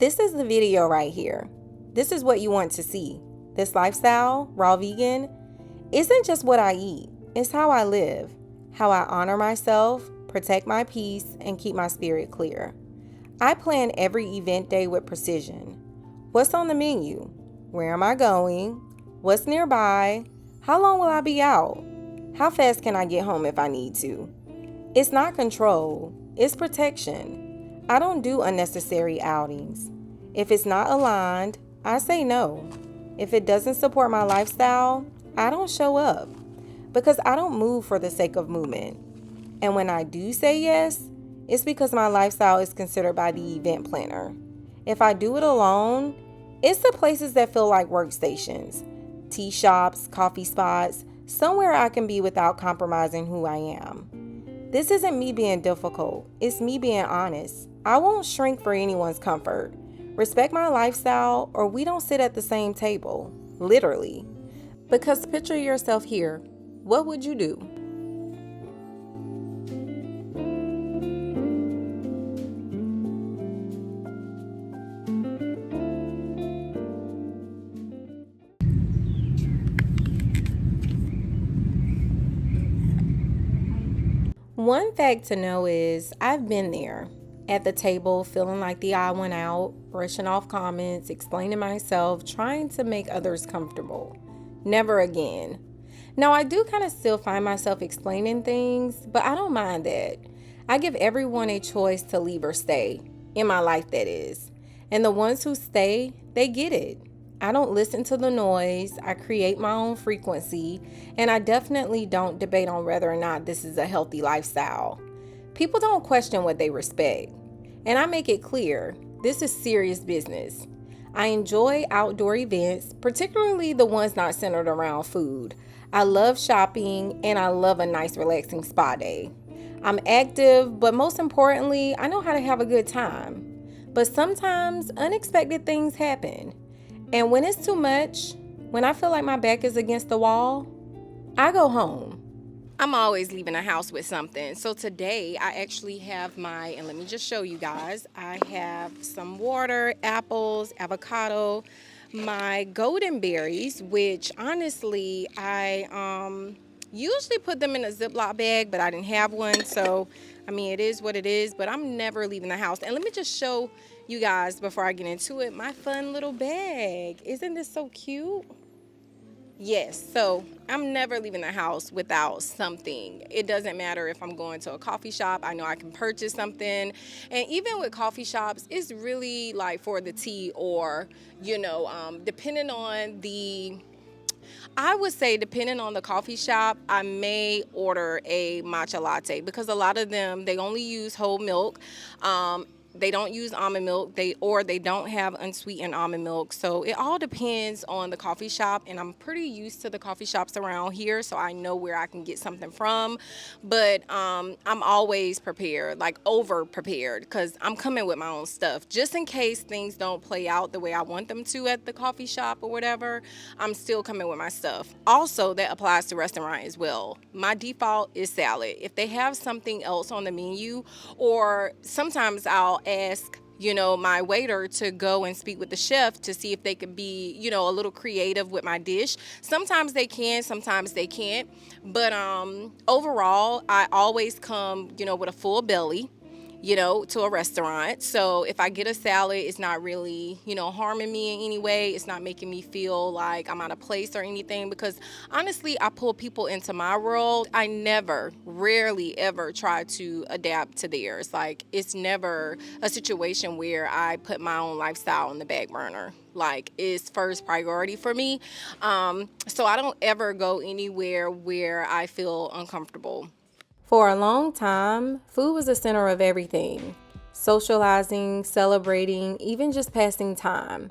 This is the video right here. This is what you want to see. This lifestyle, raw vegan, isn't just what I eat. It's how I live, how I honor myself, protect my peace, and keep my spirit clear. I plan every event day with precision. What's on the menu? Where am I going? What's nearby? How long will I be out? How fast can I get home if I need to? It's not control, it's protection. I don't do unnecessary outings. If it's not aligned, I say no. If it doesn't support my lifestyle, I don't show up because I don't move for the sake of movement. And when I do say yes, it's because my lifestyle is considered by the event planner. If I do it alone, it's the places that feel like workstations, tea shops, coffee spots, somewhere I can be without compromising who I am. This isn't me being difficult, it's me being honest. I won't shrink for anyone's comfort. Respect my lifestyle or we don't sit at the same table, literally. Because picture yourself here, what would you do? One fact to know is I've been there at the table feeling like the odd one out, brushing off comments, explaining myself, trying to make others comfortable. Never again. Now I do kind of still find myself explaining things, but I don't mind that. I give everyone a choice to leave or stay, in my life that is. And the ones who stay, they get it. I don't listen to the noise, I create my own frequency, and I definitely don't debate on whether or not this is a healthy lifestyle. People don't question what they respect, and I make it clear, this is serious business. I enjoy outdoor events, particularly the ones not centered around food. I love shopping, and I love a nice relaxing spa day. I'm active, but most importantly, I know how to have a good time. But sometimes unexpected things happen. And when it's too much, when I feel like my back is against the wall, I go home. I'm always leaving the house with something. So today I actually have and let me just show you guys. I have some water, apples, avocado, my golden berries, which honestly I usually put them in a Ziploc bag, but I didn't have one. So, I mean, it is what it is, but I'm never leaving the house. And let me just show you guys before I get into it, my fun little bag. Isn't this so cute? Yes, so I'm never leaving the house without something. It doesn't matter if I'm going to a coffee shop. I know I can purchase something. And even with coffee shops, it's really like for the tea or, depending on depending on the coffee shop, I may order a matcha latte because a lot of them, they only use whole milk. They don't use almond milk, they don't have unsweetened almond milk. So it all depends on the coffee shop, and I'm pretty used to the coffee shops around here, so I know where I can get something from. But I'm always prepared, like over prepared, because I'm coming with my own stuff. Just in case things don't play out the way I want them to at the coffee shop or whatever, I'm still coming with my stuff. Also, that applies to restaurant as well. My default is salad. If they have something else on the menu, or sometimes I'll ask my waiter to go and speak with the chef to see if they could be a little creative with my dish. Sometimes they can, sometimes they can't, but overall I always come with a full belly to a restaurant. So if I get a salad, it's not really, harming me in any way. It's not making me feel like I'm out of place or anything, because honestly, I pull people into my world. I rarely ever try to adapt to theirs. Like, it's never a situation where I put my own lifestyle on the back burner. Like, it's first priority for me. So I don't ever go anywhere where I feel uncomfortable. For a long time, food was the center of everything. Socializing, celebrating, even just passing time.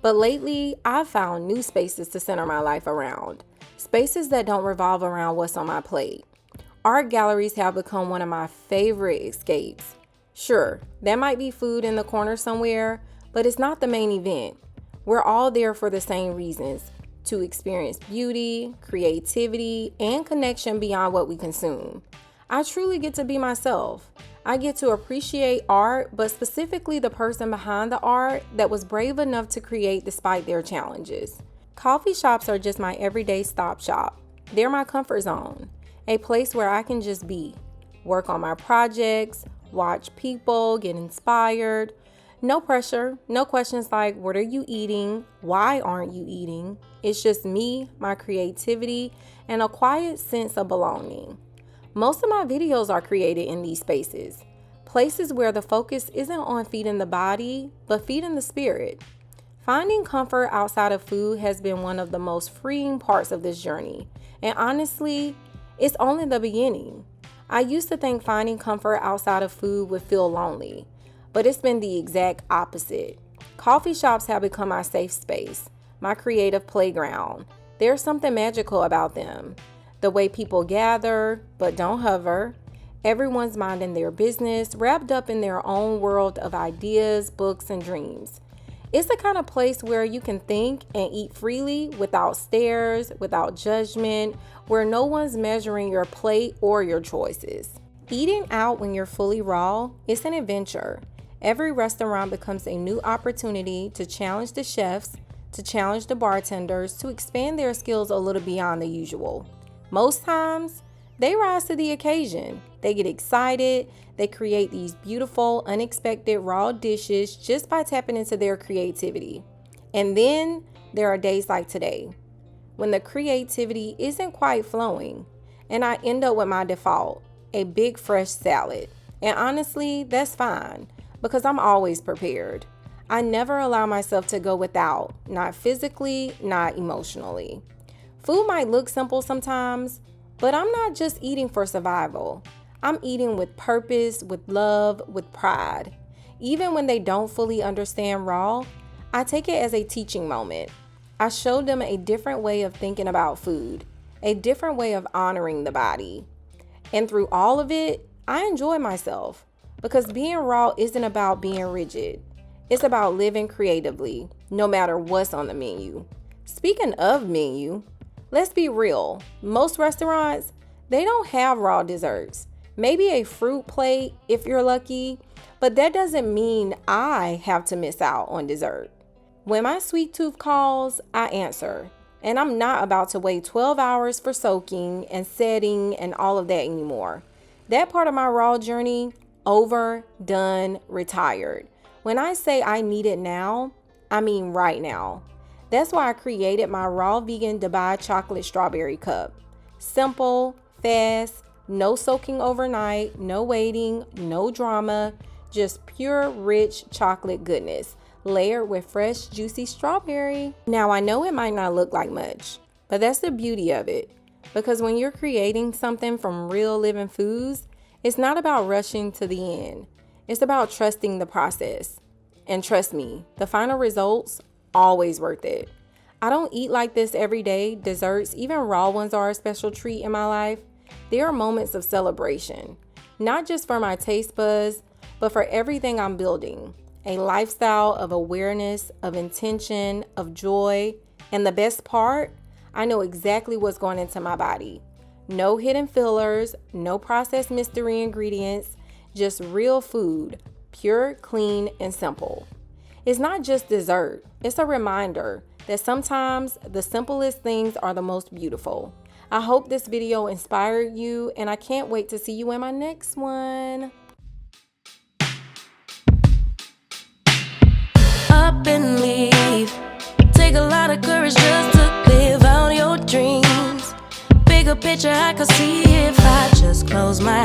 But lately, I've found new spaces to center my life around. Spaces that don't revolve around what's on my plate. Art galleries have become one of my favorite escapes. Sure, there might be food in the corner somewhere, but it's not the main event. We're all there for the same reasons, to experience beauty, creativity, and connection beyond what we consume. I truly get to be myself. I get to appreciate art, but specifically the person behind the art that was brave enough to create despite their challenges. Coffee shops are just my everyday stop shop. They're my comfort zone, a place where I can just be, work on my projects, watch people, get inspired. No pressure, no questions like, what are you eating? Why aren't you eating? It's just me, my creativity, and a quiet sense of belonging. Most of my videos are created in these spaces, places where the focus isn't on feeding the body, but feeding the spirit. Finding comfort outside of food has been one of the most freeing parts of this journey, and honestly, it's only the beginning. I used to think finding comfort outside of food would feel lonely, but it's been the exact opposite. Coffee shops have become my safe space, my creative playground. There's something magical about them. The way people gather, but don't hover. Everyone's minding their business, wrapped up in their own world of ideas, books, and dreams. It's the kind of place where you can think and eat freely without stares, without judgment, where no one's measuring your plate or your choices. Eating out when you're fully raw is an adventure. Every restaurant becomes a new opportunity to challenge the chefs, to challenge the bartenders, to expand their skills a little beyond the usual. Most times, they rise to the occasion. They get excited. They create these beautiful, unexpected raw dishes just by tapping into their creativity. And then there are days like today, when the creativity isn't quite flowing, and I end up with my default, a big fresh salad. And honestly, that's fine, because I'm always prepared. I never allow myself to go without, not physically, not emotionally. Food might look simple sometimes, but I'm not just eating for survival. I'm eating with purpose, with love, with pride. Even when they don't fully understand raw, I take it as a teaching moment. I show them a different way of thinking about food, a different way of honoring the body. And through all of it, I enjoy myself, because being raw isn't about being rigid. It's about living creatively, no matter what's on the menu. Speaking of menu, let's be real. Most restaurants, they don't have raw desserts. Maybe a fruit plate if you're lucky, but that doesn't mean I have to miss out on dessert. When my sweet tooth calls, I answer. And I'm not about to wait 12 hours for soaking and setting and all of that anymore. That part of my raw journey, over, done, retired. When I say I need it now, I mean right now. That's why I created my raw vegan Dubai chocolate strawberry cup. Simple, fast, no soaking overnight, no waiting, no drama, just pure rich chocolate goodness, layered with fresh juicy strawberry. Now I know it might not look like much, but that's the beauty of it. Because when you're creating something from real living foods, it's not about rushing to the end. It's about trusting the process. And trust me, the final results, always worth it. I don't eat like this every day. Desserts, even raw ones, are a special treat in my life. There are moments of celebration, not just for my taste buds, but for everything I'm building. A lifestyle of awareness, of intention, of joy. And the best part, I know exactly what's going into my body. No hidden fillers, no processed mystery ingredients, just real food, pure, clean, and simple. It's not just dessert. It's a reminder that sometimes the simplest things are the most beautiful. I hope this video inspired you, and I can't wait to see you in my next one. Up and leave. Take a lot of courage just to live out your dreams. Bigger picture I could see if I just close my